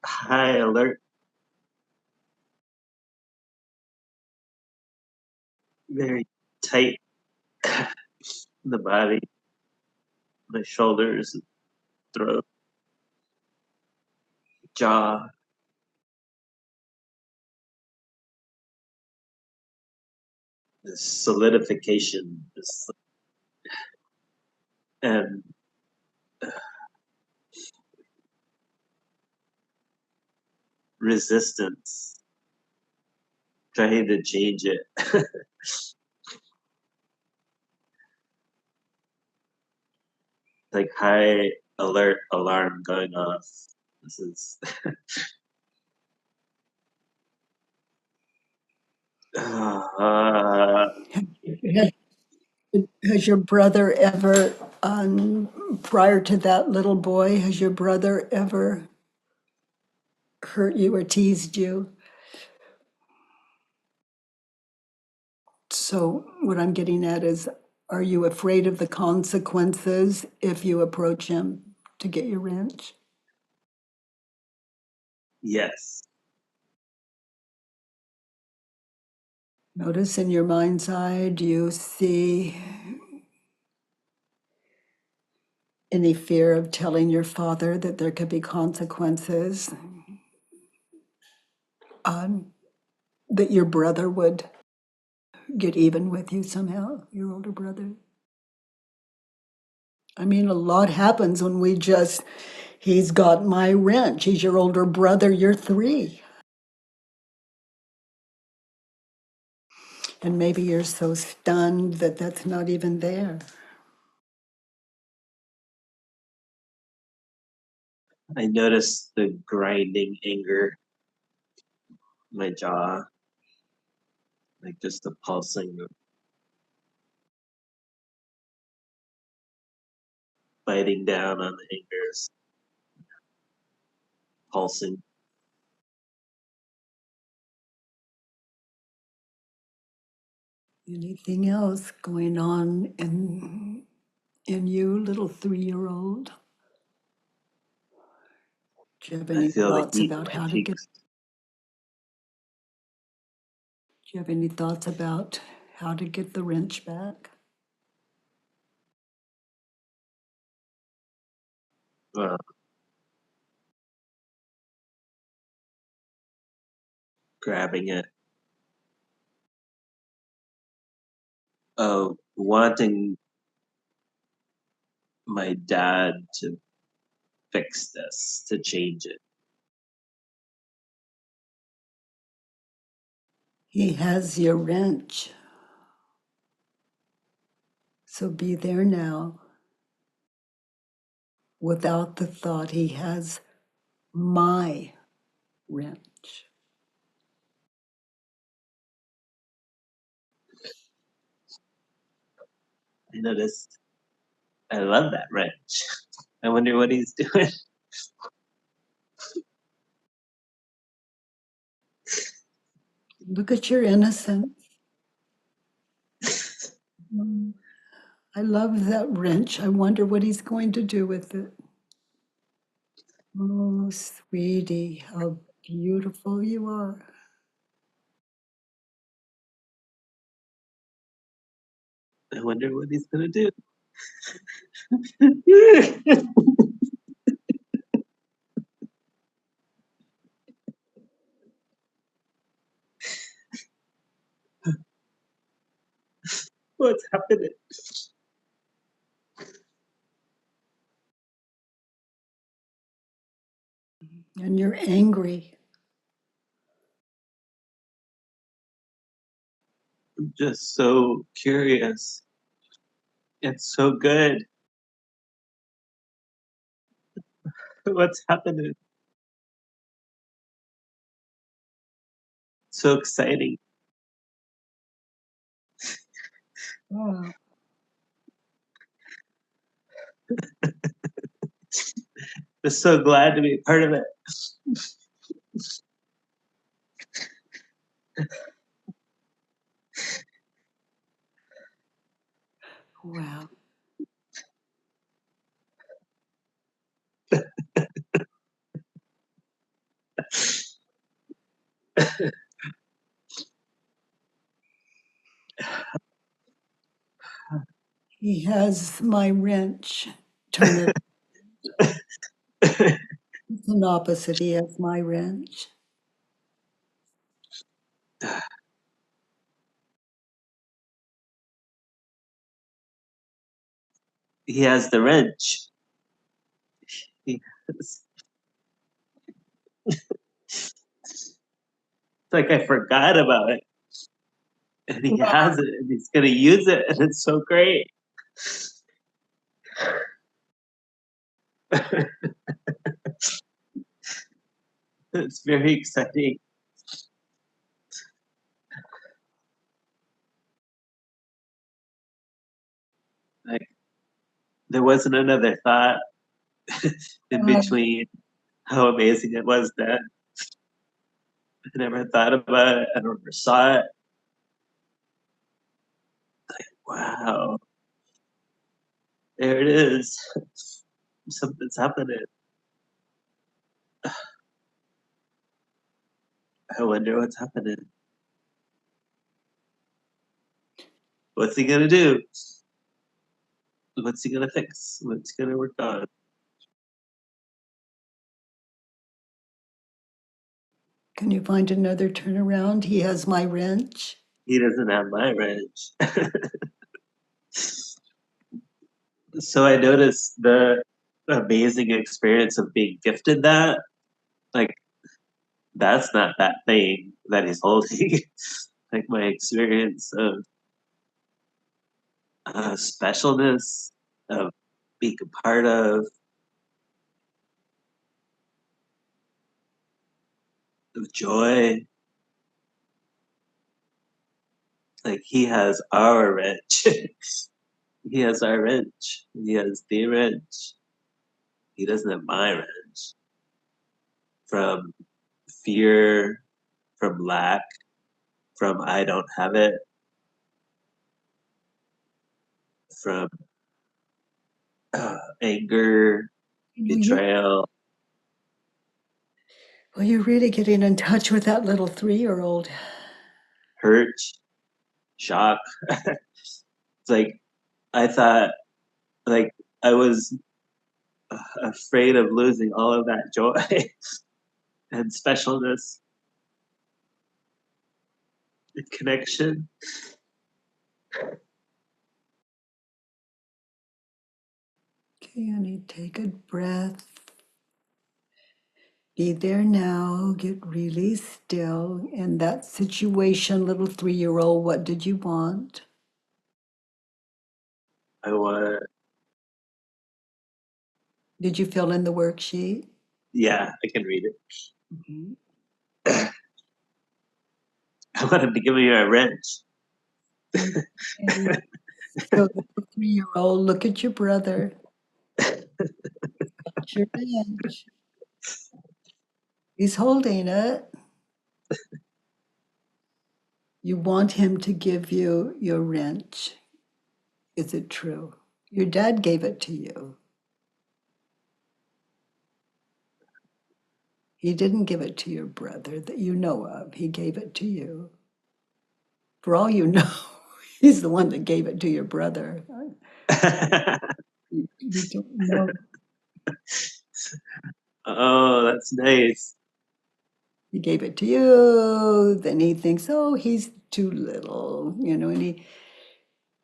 high alert, very tight. The body, my shoulders, throat, jaw, this solidification, this and resistance, trying to change it. Like high alert alarm going off. This is Has has your brother ever, prior to that little boy, has your brother ever hurt you or teased you? So, what I'm getting at is, are you afraid of the consequences if you approach him to get your wrench? yes. Notice in your mind's eye, do you see any fear of telling your father that there could be consequences? That your brother would get even with you somehow, your older brother? I mean, a lot happens when he's got my wrench. He's your older brother, you're 3. And maybe you're so stunned that that's not even there. I noticed the grinding anger, my jaw, like just the pulsing, biting down on the fingers, pulsing. Anything else going on in you, little 3-year-old? Do you have I any feel the thoughts heat in about my how to get? cheeks. Do you have any thoughts about how to get the wrench back? Uh, grabbing it. Wanting my dad to fix this, to change it. He has your wrench. So be there now without the thought he has my wrench. I noticed I love that wrench. I wonder what he's doing. Look at your innocence. I love that wrench. I wonder what he's going to do with it. Oh, sweetie, how beautiful you are. I wonder what he's gonna do. What's happening? And you're angry. I'm just so curious. It's so good. What's happening? So exciting. Oh, Just so glad to be a part of it. wow. He has my wrench. Turn it. It's an opposite. He has my wrench. He has the wrench. He has, it's like I forgot about it. And he has it and he's gonna use it and it's so great. It's very exciting. Like there wasn't another thought in between how amazing it was that I never thought about it. I never saw it. Wow. There it is. Something's happening. I wonder what's happening. What's he gonna do? What's he gonna fix? What's he gonna work on? Can you find another turnaround? He has my wrench. He doesn't have my wrench. So I noticed the amazing experience of being gifted that. Like, that's not that thing that he's holding. Like, my experience of specialness, of being a part of joy. Like, he has our wrench. He has our wrench. He has the wrench. He doesn't have my wrench. From fear, from lack, from I don't have it, from anger, betrayal. Well, you're really getting in touch with that little 3-year-old. Hurt, shock. It's like I thought, like I was afraid of losing all of that joy and specialness and connection. Okay, honey, take a breath. Be there now. Get really still. In that situation, little 3-year-old, what did you want? I want, Did you fill in the worksheet? yeah, I can read it. Mhm. I want him to give me a wrench. Okay. So the 3-year-old, look at your brother. Got your wrench. He's holding it. You want him to give you your wrench. Is it true? Your dad gave it to you. He didn't give it to your brother that you know of. He gave it to you. For all you know, he's the one that gave it to your brother. You don't know. Oh, that's nice. He gave it to you. Then he thinks, oh, he's too little, and he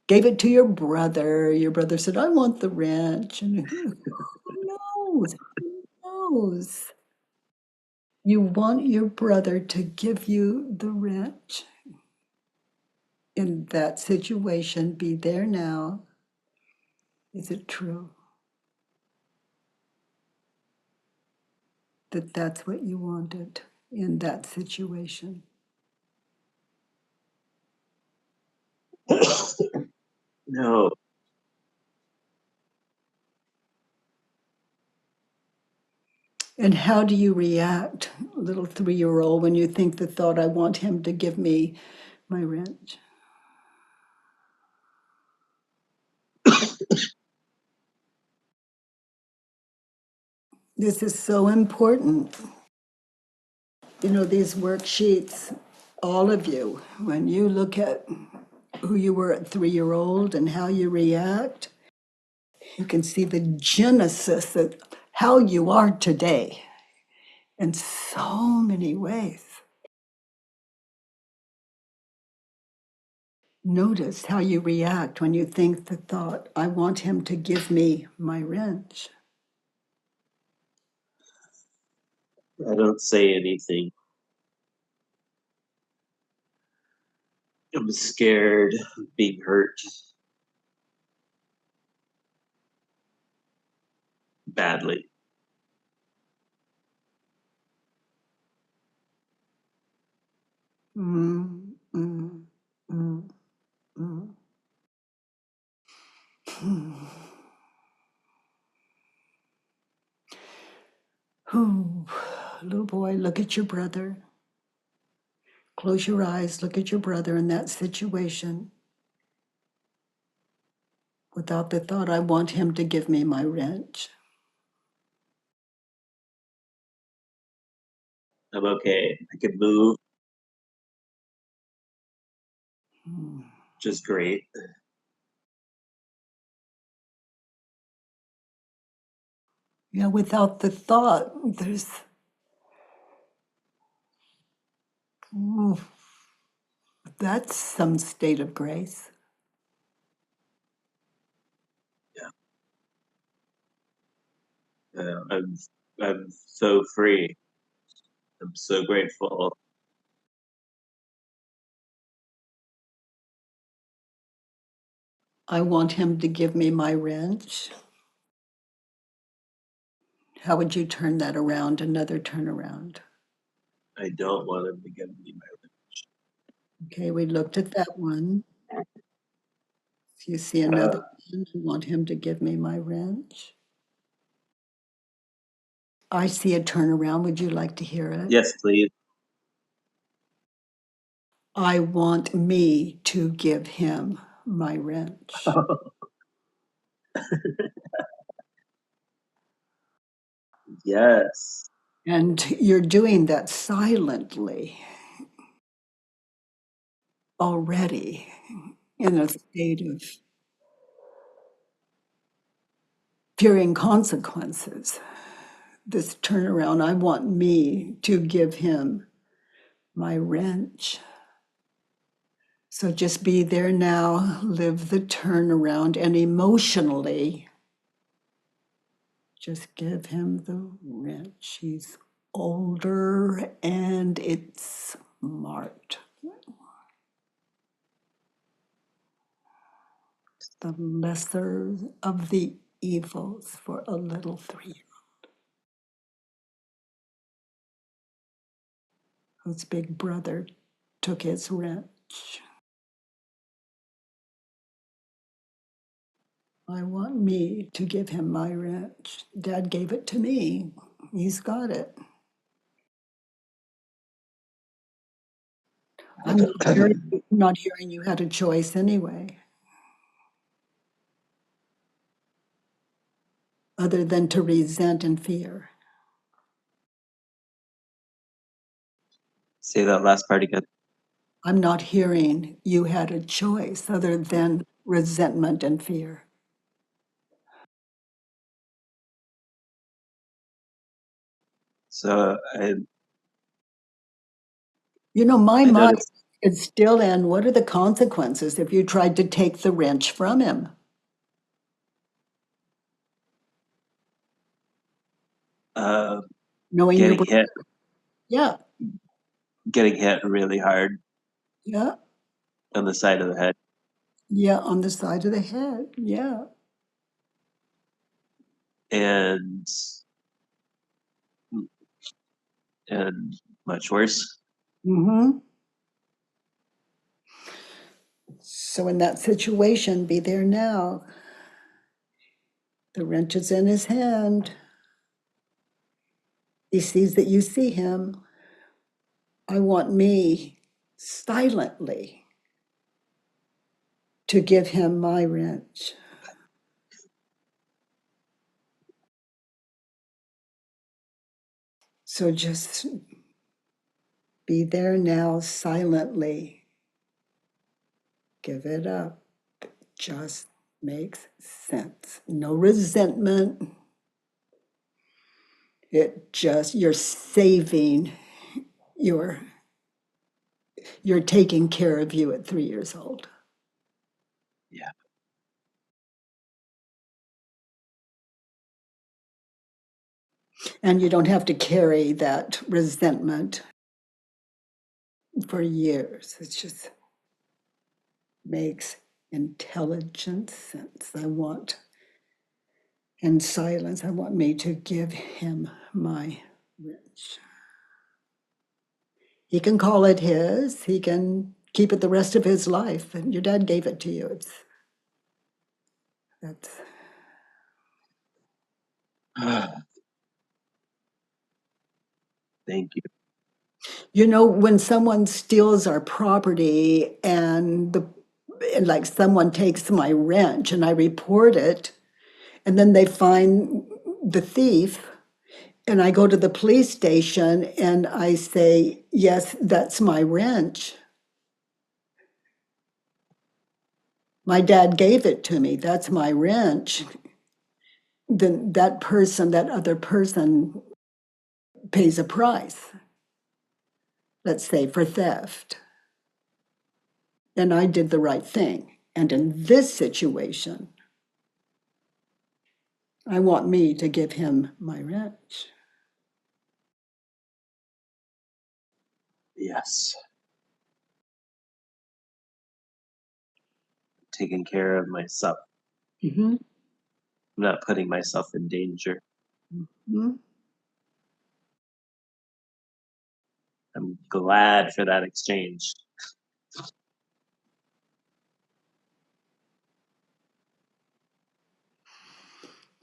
gave it to your brother. Your brother said, I want the wrench. And who knows? Who knows? You want your brother to give you the wrench. In that situation, be there now. Is it true that that's what you wanted in that situation? No. And how do you react, little 3-year-old, when you think the thought, I want him to give me my wrench? This is so important. These worksheets, all of you, when you look at who you were at 3-year-old and how you react, you can see the genesis of how you are today in so many ways. Notice how you react when you think the thought, I want him to give me my wrench. I don't say anything. I'm scared of being hurt badly. Mm, mm, mm, mm. Ooh, little boy, look at your brother. Close your eyes, look at your brother in that situation without the thought, I want him to give me my wrench. I'm okay. I can move Mm. just great. Yeah, without the thought, there's, ooh, that's some state of grace. I'm so free. I'm so grateful. I want him to give me my wrench. How would you turn that around? Another turnaround. I don't want him to give me my Okay, we looked at that one. If you see another one, I want him to give me my wrench. I see a turnaround. Would you like to hear it? Yes, please. I want me to give him my wrench. Yes. And you're doing that silently already in a state of fearing consequences. This turnaround, I want me to give him my wrench. So just be there now, live the turnaround, and emotionally, just give him the wrench. He's older and it's smart. The lesser of the evils for a little 3-year-old whose big brother took his wrench. I want me to give him my wrench. Dad gave it to me. He's got it. I'm not hearing you had a choice anyway, other than to resent and fear. Say that last part again. I'm not hearing you had a choice other than resentment and fear. So You know, my I mind noticed is still in what are the consequences if you tried to take the wrench from him? Knowing your getting hit, yeah, getting hit really hard yeah, on the side of the head, yeah, on the side of the head. Yeah. and much worse. Mm-hmm. So in that situation, be there now. The wrench is in his hand. He sees that you see him. I want me silently to give him my wrench. So just be there now silently. Give it up. Just makes sense. No resentment. It just, you're saving your, you're taking care of you at 3 years old. Yeah. And you don't have to carry that resentment for years. It just makes intelligent sense. I want, in silence, I want me to give him my wrench. He can call it his, he can keep it the rest of his life, and your dad gave it to you. That's Thank you. you know, when someone steals our property and like someone takes my wrench and I report it, and then they find the thief, and I go to the police station and I say, yes, that's my wrench. My dad gave it to me. That's my wrench. Then that person, that other person pays a price, let's say for theft. And I did the right thing. And in this situation, I want me to give him my wrench. Yes. Taking care of myself. Mm-hmm. I'm not putting myself in danger. Mm-hmm. I'm glad for that exchange.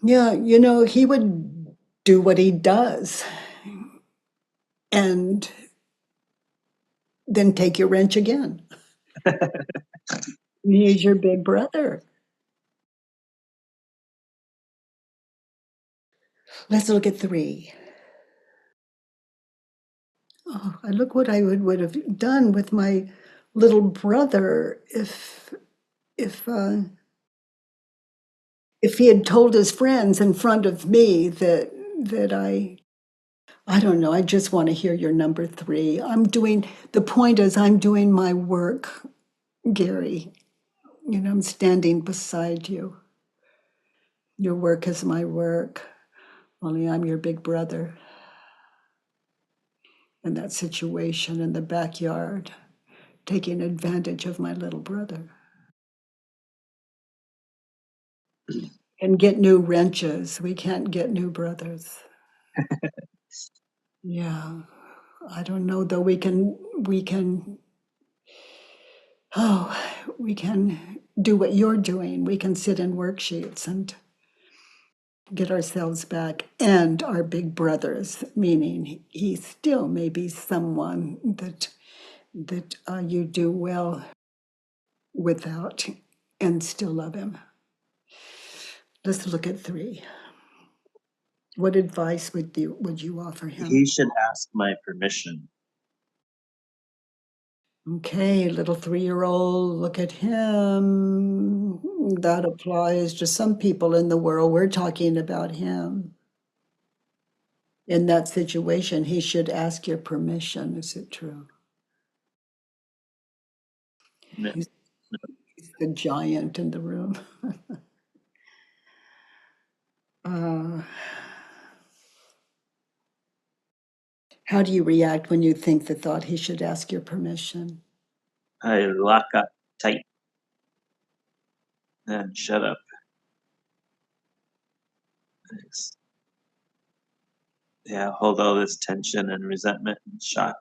Yeah, you know, he would do what he does and then take your wrench again. He's your big brother. Let's look at 3. Oh, I look what I would have done with my little brother if if he had told his friends in front of me that I don't know, I just want to hear your number 3. The point is I'm doing my work, Gary. You know, I'm standing beside you. Your work is my work, only I'm your big brother. In that situation in the backyard, taking advantage of my little brother. And get new wrenches. We can't get new brothers. Yeah. I don't know though we can do what you're doing. We can sit in worksheets and get ourselves back and our big brothers, meaning he still may be someone that you do well without and still love him. Let's look at 3. What advice would you offer him? He should ask my permission. Okay, little 3-year-old, look at him. That applies to some people in the world. We're talking about him. In that situation, he should ask your permission. Is it true? No. He's the giant in the room. How do you react when you think the thought he should ask your permission? I lock up tight and shut up. Thanks. Yeah, hold all this tension and resentment and shock.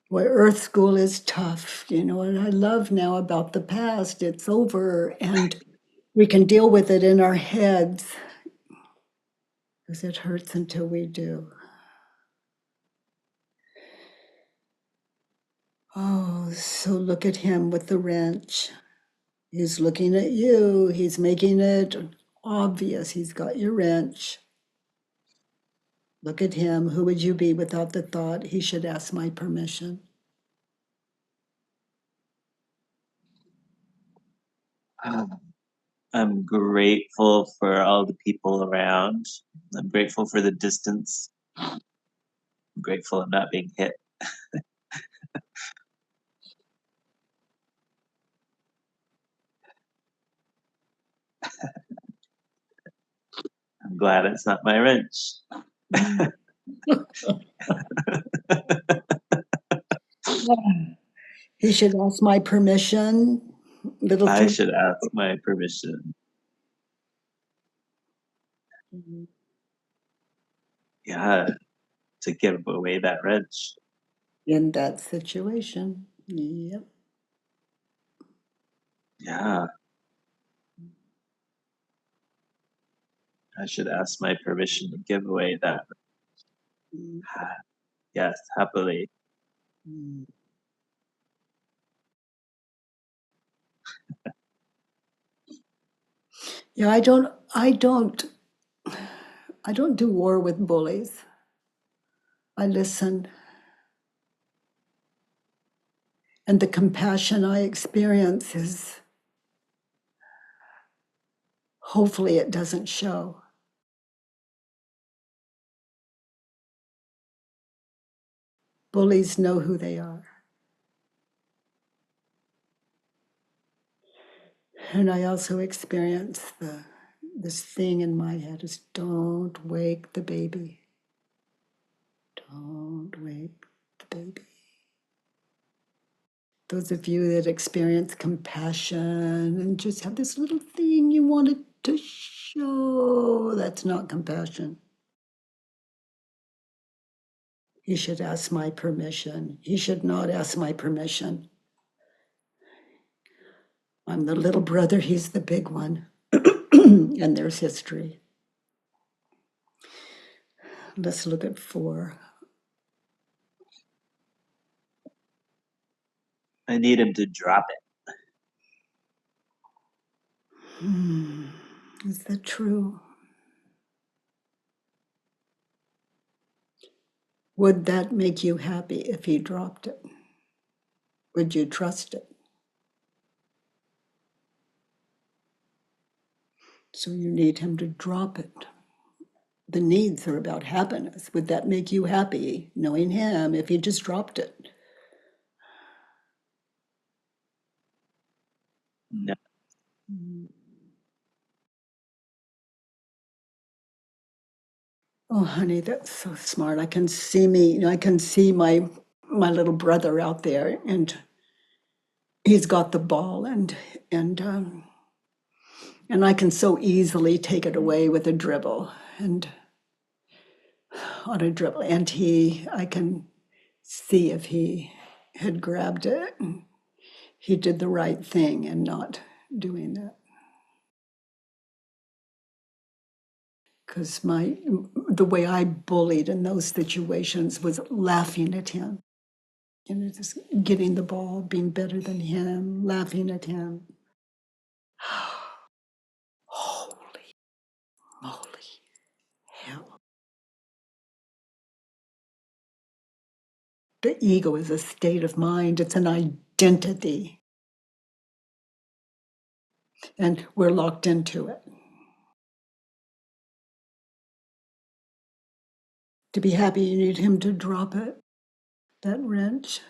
Well, Earth School is tough, and I love now about the past. It's over, and we can deal with it in our heads because it hurts until we do. Oh, so look at him with the wrench. He's looking at you. He's making it obvious. He's got your wrench. Look at him. Who would you be without the thought he should ask my permission? I'm grateful for all the people around. I'm grateful for the distance. I'm grateful I'm not being hit. I'm glad it's not my wrench. He should ask my permission. Little I thing. should ask my permission. Yeah, to give away that wrench. In that situation. Yep. Yeah. I should ask my permission to give away that. Yes, happily. Yeah, I don't do war with bullies. I listen. And the compassion I experience is, hopefully it doesn't show. Bullies know who they are. And I also experience this thing in my head is, don't wake the baby. Don't wake the baby. Those of you that experience compassion and just have this little thing you wanted to show, that's not compassion. He should ask my permission. He should not ask my permission. I'm the little brother, he's the big one. And there's history. Let's look at 4. I need him to drop it. Is that true? Would that make you happy if he dropped it? Would you trust it? So you need him to drop it. The needs are about happiness. Would that make you happy, knowing him, if he just dropped it? No. Oh, honey, that's so smart. I can see my little brother out there, and he's got the ball, and I can so easily take it away with a dribble, and on a dribble, and I can see if he had grabbed it. he did the right thing in not doing that. Because the way I bullied in those situations was laughing at him. Just getting the ball, being better than him, laughing at him. Holy moly hell. The ego is a state of mind, it's an identity. And we're locked into it. To be happy, you need him to drop it, that wrench.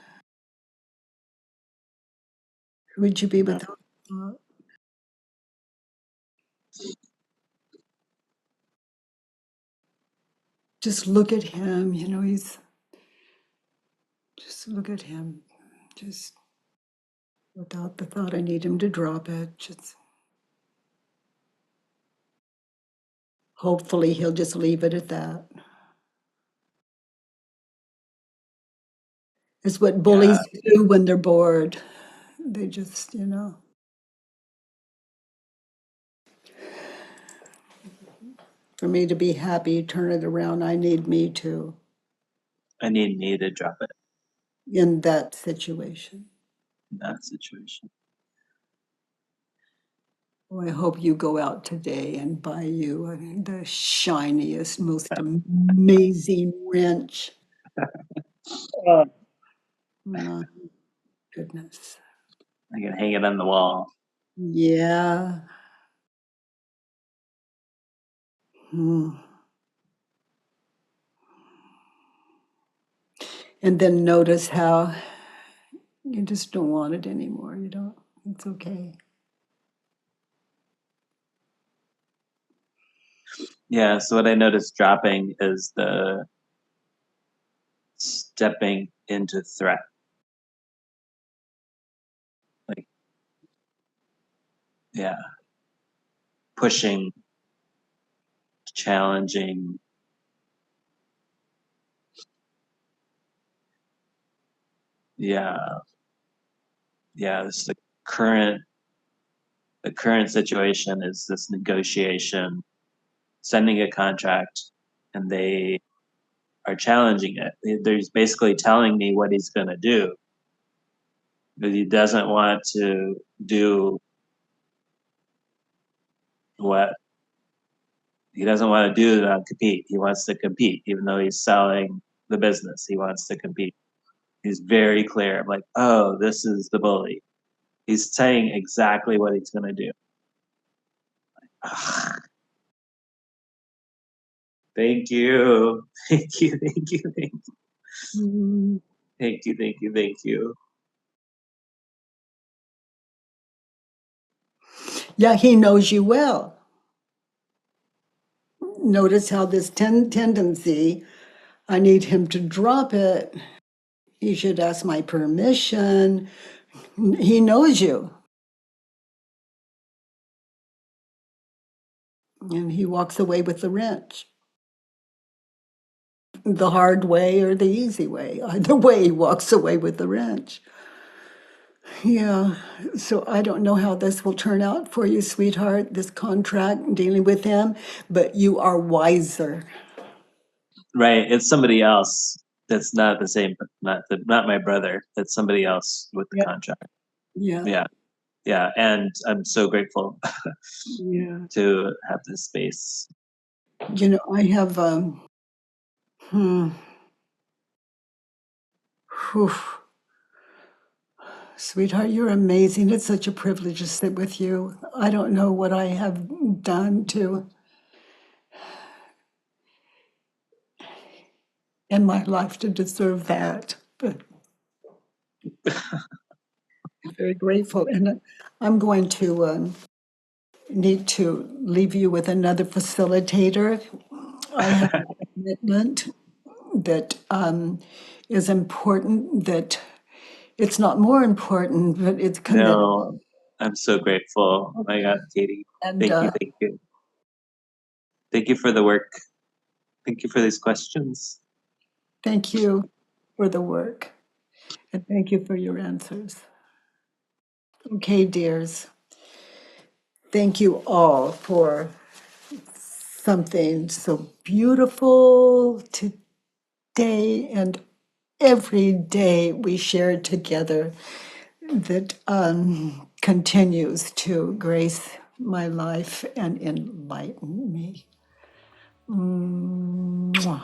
Who would you be without that? Just look at him, just look at him. Just without the thought, I need him to drop it. Just hopefully he'll just leave it at that. It's what bullies do when they're bored. They just, For me to be happy, turn it around, I need me to. I need me to drop it In that situation. in that situation. Well, I hope you go out today and buy you the shiniest, most amazing wrench. Oh, my goodness. I can hang it on the wall. Yeah. And then notice how you just don't want it anymore. You don't. It's okay. Yeah, so what I noticed dropping is the stepping into threat. Like, yeah, pushing, challenging. Yeah, it's the current situation is this negotiation, sending a contract, and they are challenging it. They're basically telling me what he's going to do, but he doesn't want to do what he doesn't want to do to compete. He wants to compete, even though he's selling the business. He wants to compete. He's very clear. I'm like, oh, this is the bully. He's saying exactly what he's going to do. Thank you. Thank you. Thank you. Thank you. Thank you. Thank you. Thank you. Yeah, he knows you well. Notice how this tendency, I need him to drop it. He should ask my permission. He knows you. And he walks away with the wrench. The hard way or the easy way. Either way, he walks away with the wrench. Yeah, so I don't know how this will turn out for you, sweetheart, this contract, dealing with him, but you are wiser. Right. It's somebody else that's not the same, not my brother. It's somebody else with the contract. Yeah. Yeah. Yeah. And I'm so grateful Yeah. to have this space. I have whew. Sweetheart, you're amazing. It's such a privilege to sit with you. I don't know what I have done in my life to deserve that, but I'm very grateful. And I'm going to need to leave you with another facilitator. I have a commitment that is important, that it's not more important, but it's commitment. No, I'm so grateful. Oh my God, Katie. And Thank you. Thank you. Thank you for the work. Thank you for these questions. thank you for the work, and thank you for your answers. Okay, dears. Thank you all for something so beautiful today and every day we share together that continues to grace my life and enlighten me. Mwah.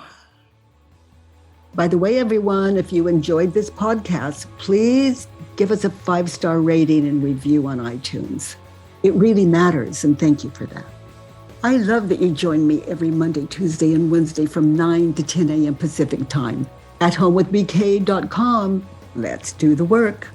By the way, everyone, if you enjoyed this podcast, please give us a 5-star rating and review on iTunes. It really matters, and thank you for that. I love that you join me every Monday, Tuesday, and Wednesday from 9 to 10 a.m. Pacific time. At homewithbk.com, let's do the work.